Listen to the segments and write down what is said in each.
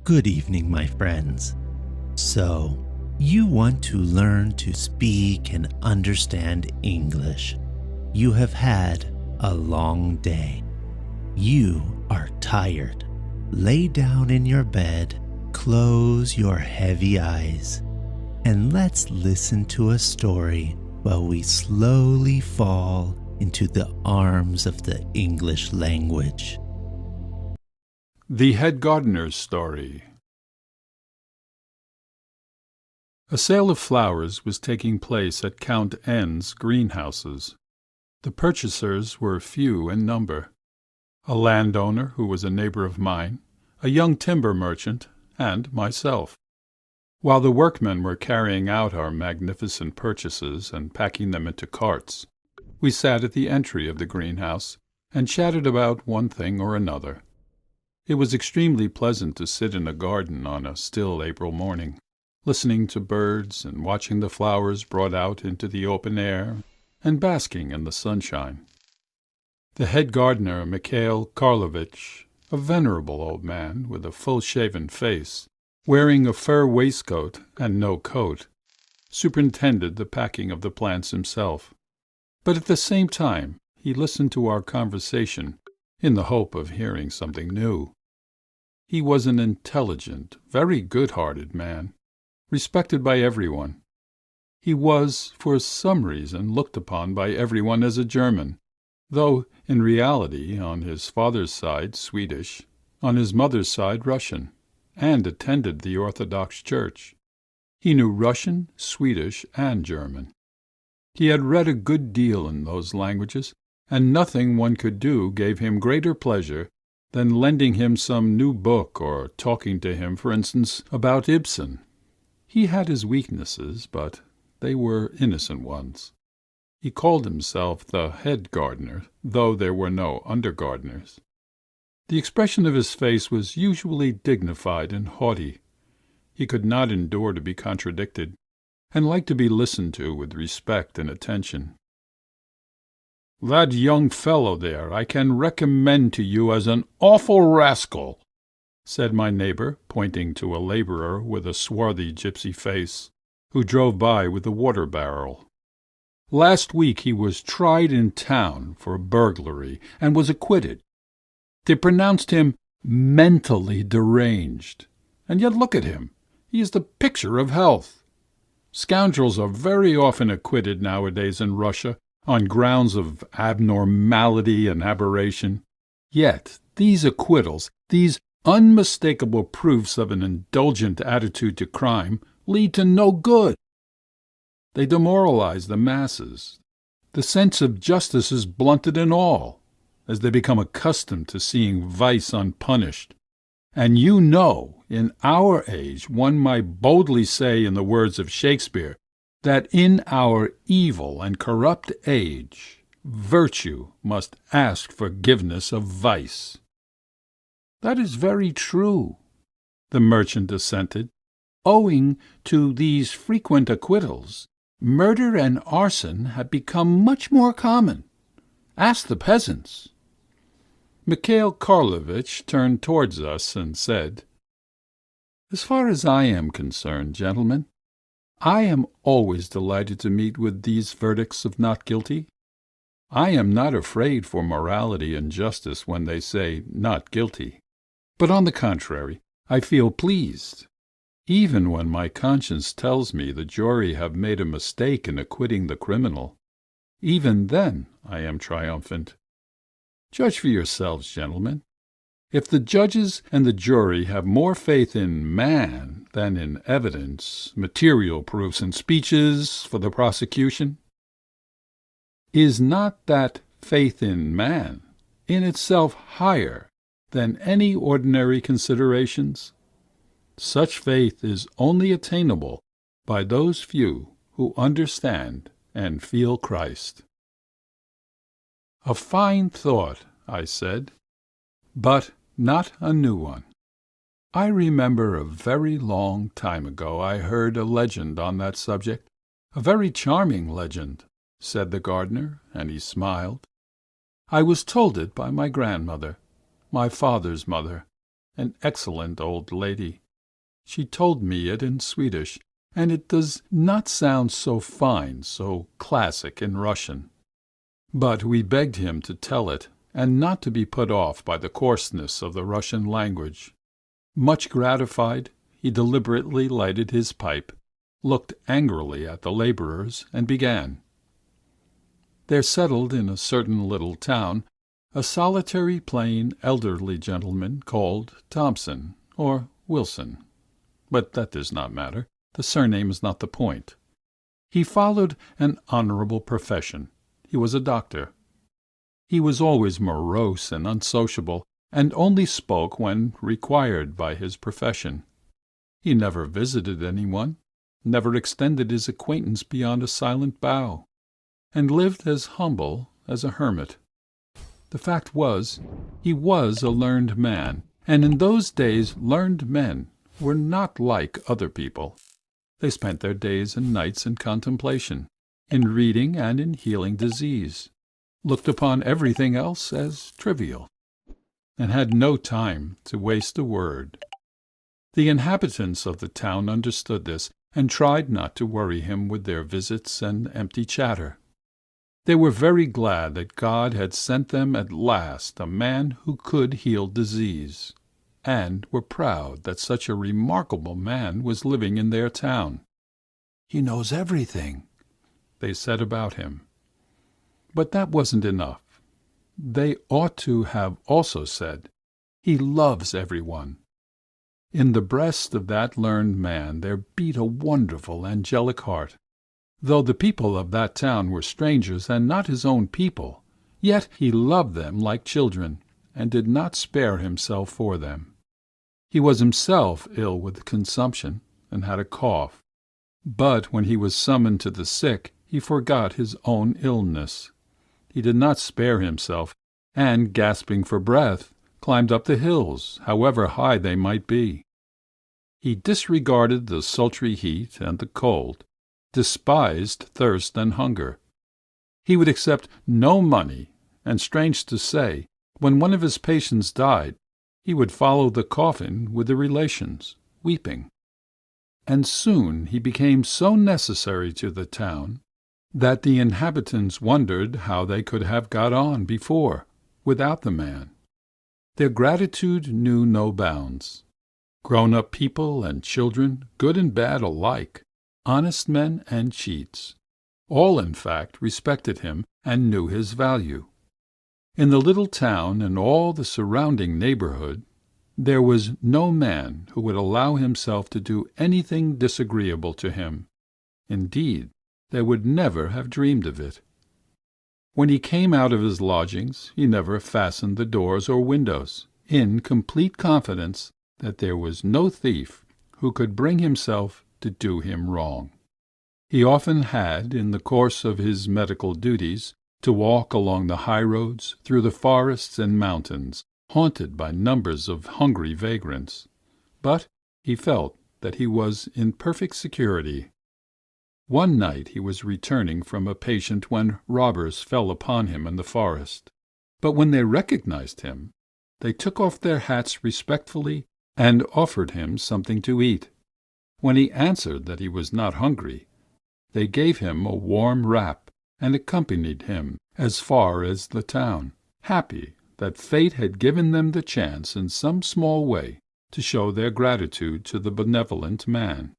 Good evening, my friends. So, you want to learn to speak and understand English. You have had a long day. You are tired. Lay down in your bed, close your heavy eyes, and let's listen to a story while we slowly fall into the arms of the English language. The Head Gardener's Story. A sale of flowers was taking place at Count N's greenhouses. The purchasers were few in number. A landowner who was a neighbor of mine, a young timber merchant, and myself. While the workmen were carrying out our magnificent purchases and packing them into carts, we sat at the entry of the greenhouse and chatted about one thing or another. It was extremely pleasant to sit in a garden on a still April morning, listening to birds and watching the flowers brought out into the open air and basking in the sunshine. The head gardener, Mikhail Karlovitch, a venerable old man with a full-shaven face, wearing a fur waistcoat and no coat, superintended the packing of the plants himself. But at the same time he listened to our conversation in the hope of hearing something new. He was an intelligent, very good-hearted man, respected by everyone. He was, for some reason, looked upon by everyone as a German, though in reality on his father's side Swedish, on his mother's side Russian, and attended the Orthodox Church. He knew Russian, Swedish, and German. He had read a good deal in those languages, and nothing one could do gave him greater pleasure than lending him some new book or talking to him, for instance, about Ibsen. He had his weaknesses, but they were innocent ones. He called himself the head gardener, though there were no under-gardeners. The expression of his face was usually dignified and haughty. He could not endure to be contradicted, and liked to be listened to with respect and attention. "That young fellow there I can recommend to you as an awful rascal," said my neighbor, pointing to a laborer with a swarthy gypsy face, who drove by with a water barrel. "Last week he was tried in town for burglary and was acquitted. They pronounced him mentally deranged, and yet look at him, he is the picture of health. Scoundrels are very often acquitted nowadays in Russia on grounds of abnormality and aberration. Yet these acquittals, these unmistakable proofs of an indulgent attitude to crime, lead to no good. They demoralize the masses. The sense of justice is blunted in all, as they become accustomed to seeing vice unpunished. And you know, in our age one might boldly say in the words of Shakespeare, that in our evil and corrupt age, virtue must ask forgiveness of vice." "That is very true," the merchant assented. "Owing to these frequent acquittals, murder and arson have become much more common. Ask the peasants." Mikhail Karlovitch turned towards us and said, "As far as I am concerned, gentlemen, I am always delighted to meet with these verdicts of not guilty. I am not afraid for morality and justice when they say not guilty, but on the contrary, I feel pleased. Even when my conscience tells me the jury have made a mistake in acquitting the criminal, even then I am triumphant. Judge for yourselves, gentlemen. If the judges and the jury have more faith in man than in evidence, material proofs, and speeches for the prosecution, is not that faith in man in itself higher than any ordinary considerations? Such faith is only attainable by those few who understand and feel Christ." "A fine thought," I said, "but not a new one. I remember a very long time ago I heard a legend on that subject, a very charming legend," said the gardener, and he smiled. "I was told it by my grandmother, my father's mother, an excellent old lady. She told me it in Swedish, and it does not sound so fine, so classic in Russian. But we begged him to tell it, and not to be put off by the coarseness of the Russian language. Much gratified, he deliberately lighted his pipe, looked angrily at the laborers, and began. There settled in a certain little town a solitary, plain, elderly gentleman called Thompson, or Wilson. But that does not matter. The surname is not the point. He followed an honorable profession. He was a doctor. He was always morose and unsociable, and only spoke when required by his profession. He never visited anyone, never extended his acquaintance beyond a silent bow, and lived as humble as a hermit. The fact was, he was a learned man, and in those days learned men were not like other people. They spent their days and nights in contemplation, in reading and in healing disease, looked upon everything else as trivial, and had no time to waste a word. The inhabitants of the town understood this, and tried not to worry him with their visits and empty chatter. They were very glad that God had sent them at last a man who could heal disease, and were proud that such a remarkable man was living in their town. "He knows everything," they said about him. But that wasn't enough. They ought to have also said, "He loves everyone." In the breast of that learned man there beat a wonderful, angelic heart. Though the people of that town were strangers and not his own people, yet he loved them like children, and did not spare himself for them. He was himself ill with consumption, and had a cough. But when he was summoned to the sick, he forgot his own illness. He did not spare himself, and, gasping for breath, climbed up the hills, however high they might be. He disregarded the sultry heat and the cold, despised thirst and hunger. He would accept no money, and, strange to say, when one of his patients died, he would follow the coffin with the relations, weeping. And soon he became so necessary to the town that the inhabitants wondered how they could have got on before, without the man. Their gratitude knew no bounds. Grown-up people and children, good and bad alike, honest men and cheats, all in fact respected him and knew his value. In the little town and all the surrounding neighborhood, there was no man who would allow himself to do anything disagreeable to him. Indeed, they would never have dreamed of it. When he came out of his lodgings, he never fastened the doors or windows, in complete confidence that there was no thief who could bring himself to do him wrong. He often had, in the course of his medical duties, to walk along the highroads, through the forests and mountains, haunted by numbers of hungry vagrants. But he felt that he was in perfect security. One night he was returning from a patient when robbers fell upon him in the forest. But when they recognized him, they took off their hats respectfully and offered him something to eat. When he answered that he was not hungry, they gave him a warm wrap and accompanied him as far as the town, happy that fate had given them the chance in some small way to show their gratitude to the benevolent man.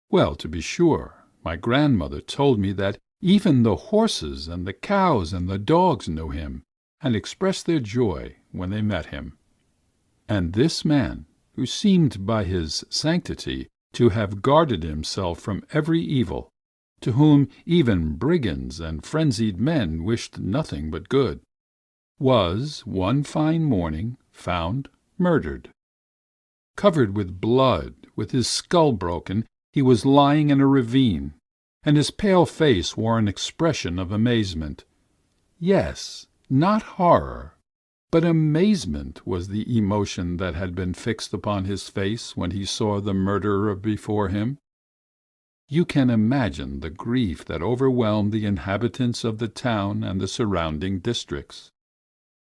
Well, to be sure, my grandmother told me that even the horses and the cows and the dogs knew him and expressed their joy when they met him. And this man, who seemed by his sanctity to have guarded himself from every evil, to whom even brigands and frenzied men wished nothing but good, was one fine morning found murdered. Covered with blood, with his skull broken, he was lying in a ravine, and his pale face wore an expression of amazement. Yes, not horror, but amazement was the emotion that had been fixed upon his face when he saw the murderer before him. You can imagine the grief that overwhelmed the inhabitants of the town and the surrounding districts.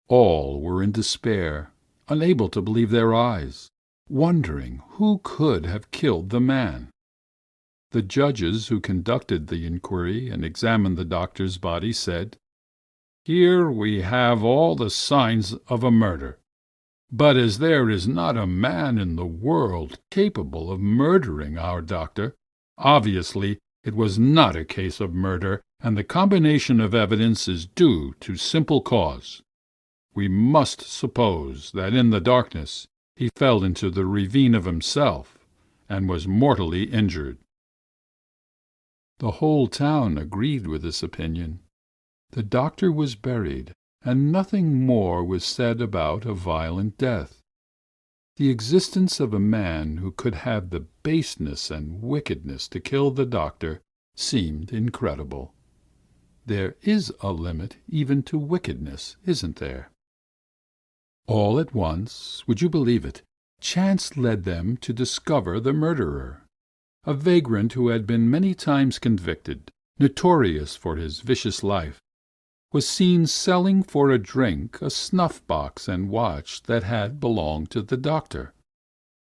All were in despair, unable to believe their eyes, wondering who could have killed the man. The judges who conducted the inquiry and examined the doctor's body said, "Here we have all the signs of a murder. But as there is not a man in the world capable of murdering our doctor, obviously it was not a case of murder, and the combination of evidence is due to simple cause. We must suppose that in the darkness he fell into the ravine of himself and was mortally injured." The whole town agreed with this opinion. The doctor was buried, and nothing more was said about a violent death. The existence of a man who could have the baseness and wickedness to kill the doctor seemed incredible. There is a limit even to wickedness, isn't there? All at once, would you believe it, chance led them to discover the murderer. A vagrant who had been many times convicted, notorious for his vicious life, was seen selling for a drink a snuff-box and watch that had belonged to the doctor.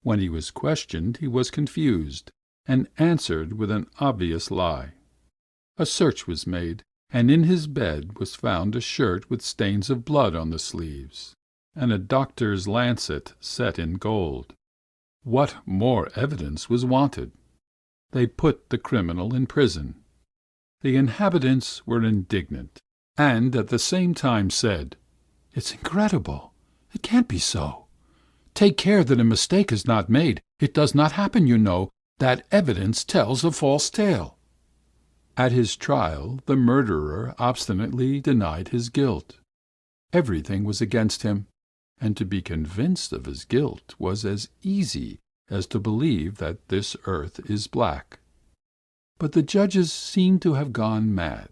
When he was questioned, he was confused, and answered with an obvious lie. A search was made, and in his bed was found a shirt with stains of blood on the sleeves, and a doctor's lancet set in gold. What more evidence was wanted? They put the criminal in prison. The inhabitants were indignant, and at the same time said, "It's incredible. It can't be so. Take care that a mistake is not made. It does not happen, you know. That evidence tells a false tale." At his trial, the murderer obstinately denied his guilt. Everything was against him, and to be convinced of his guilt was as easy as to believe that this earth is black. But the judges seemed to have gone mad.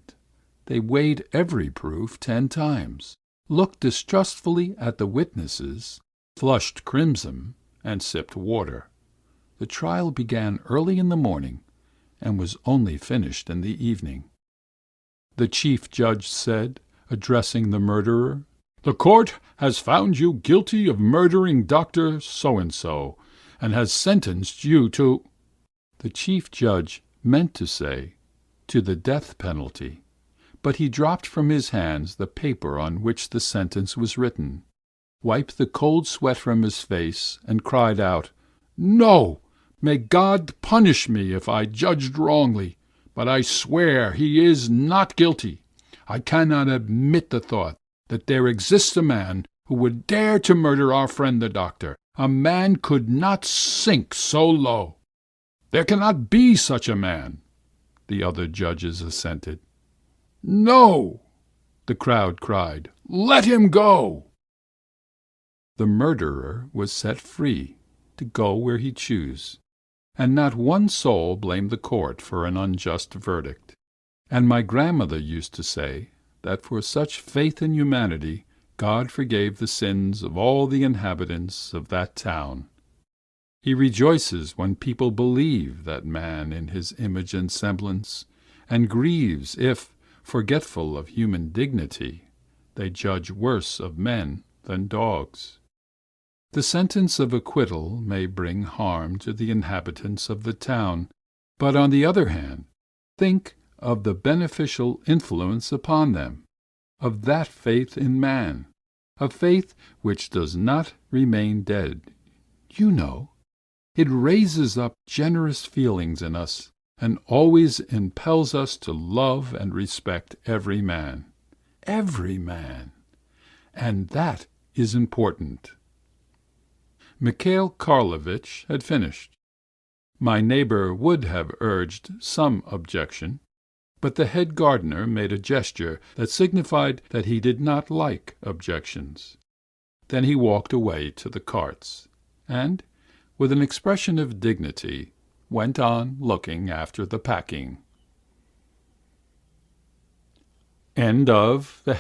They weighed every proof 10 times, looked distrustfully at the witnesses, flushed crimson, and sipped water. The trial began early in the morning and was only finished in the evening. The chief judge said, addressing the murderer, "The court has found you guilty of murdering Dr. So-and-so, and has sentenced you to—" The chief judge meant to say, "to the death penalty," but he dropped from his hands the paper on which the sentence was written, wiped the cold sweat from his face, and cried out, "No! May God punish me if I judged wrongly, but I swear he is not guilty. I cannot admit the thought that there exists a man who would dare to murder our friend the doctor. A man could not sink so low. There cannot be such a man." The other judges assented. "No!" the crowd cried. "Let him go!" The murderer was set free to go where he chose, and not one soul blamed the court for an unjust verdict. And my grandmother used to say that for such faith in humanity God forgave the sins of all the inhabitants of that town. He rejoices when people believe that man in his image and semblance, and grieves if, forgetful of human dignity, they judge worse of men than dogs. The sentence of acquittal may bring harm to the inhabitants of the town, but on the other hand, think of the beneficial influence upon them, of that faith in man, a faith which does not remain dead. You know, it raises up generous feelings in us, and always impels us to love and respect every man, and that is important. Mikhail Karlovitch had finished. My neighbor would have urged some objection, but the head gardener made a gesture that signified that he did not like objections. Then he walked away to the carts, and, with an expression of dignity, went on looking after the packing. End of the